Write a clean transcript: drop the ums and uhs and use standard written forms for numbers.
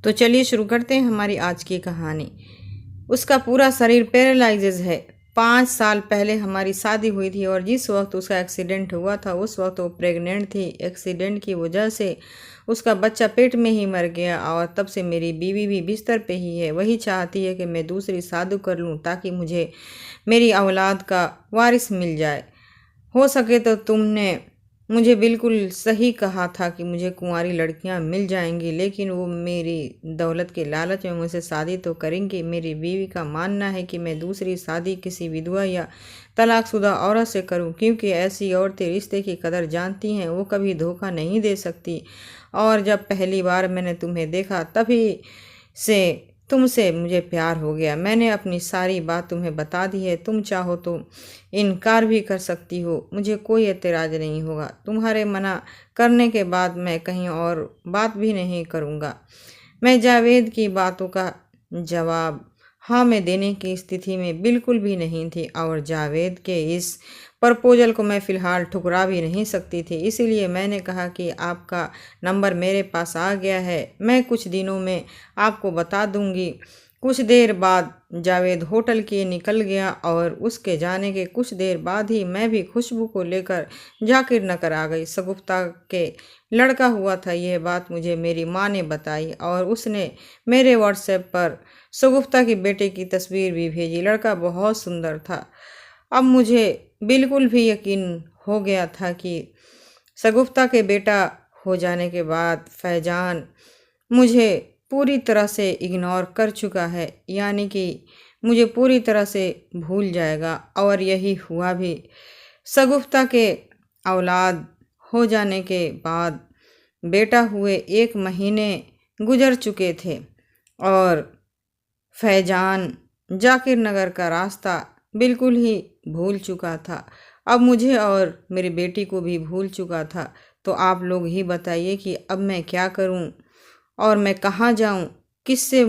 तो चलिए शुरू करते हैं हमारी आज की कहानी। उसका पूरा शरीर पैरालाइजेज है। 5 साल पहले हमारी शादी हुई थी और जिस वक्त उसका एक्सीडेंट हुआ था उस वक्त वो प्रेग्नेंट थी। एक्सीडेंट की वजह से उसका बच्चा पेट में ही मर गया और तब से मेरी बीवी भी बिस्तर पे ही है। वही चाहती है कि मैं दूसरी शादी कर लूँ ताकि मुझे मेरी औलाद का वारिस मिल जाए। हो सके तो तुमने मुझे बिल्कुल सही कहा था कि मुझे कुंवारी लड़कियां मिल जाएंगी, लेकिन वो मेरी दौलत के लालच में मुझसे शादी तो करेंगी। मेरी बीवी का मानना है कि मैं दूसरी शादी किसी विधवा या तलाकशुदा औरत से करूं, क्योंकि ऐसी औरतें रिश्ते की कदर जानती हैं, वो कभी धोखा नहीं दे सकती। और जब पहली बार मैंने तुम्हें देखा तभी से तुमसे मुझे प्यार हो गया। मैंने अपनी सारी बात तुम्हें बता दी है। तुम चाहो तो इनकार भी कर सकती हो, मुझे कोई एतराज़ नहीं होगा। तुम्हारे मना करने के बाद मैं कहीं और बात भी नहीं करूँगा। मैं जावेद की बातों का जवाब हाँ में देने की स्थिति में बिल्कुल भी नहीं थी और जावेद के इस प्रपोजल को मैं फ़िलहाल ठुकरा भी नहीं सकती थी। इसीलिए मैंने कहा कि आपका नंबर मेरे पास आ गया है, मैं कुछ दिनों में आपको बता दूंगी। कुछ देर बाद जावेद होटल के निकल गया और उसके जाने के कुछ देर बाद ही मैं भी खुशबू को लेकर जाकिर नगर आ गई। शगुफ्ता के लड़का हुआ था, यह बात मुझे मेरी माँ ने बताई और उसने मेरे व्हाट्सएप पर शगुफ्ता की बेटे की तस्वीर भी भेजी। लड़का बहुत सुंदर था। अब मुझे बिल्कुल भी यकीन हो गया था कि शगुफ्ता के बेटा हो जाने के बाद फैजान मुझे पूरी तरह से इग्नोर कर चुका है, यानी कि मुझे पूरी तरह से भूल जाएगा। और यही हुआ भी। शगुफ्ता के औलाद हो जाने के बाद बेटा हुए 1 महीने गुजर चुके थे और फैजान जाकिर नगर का रास्ता बिल्कुल ही भूल चुका था। अब मुझे और मेरी बेटी को भी भूल चुका था। तो आप लोग ही बताइए कि अब मैं क्या करूं और मैं कहाँ जाऊं, किससे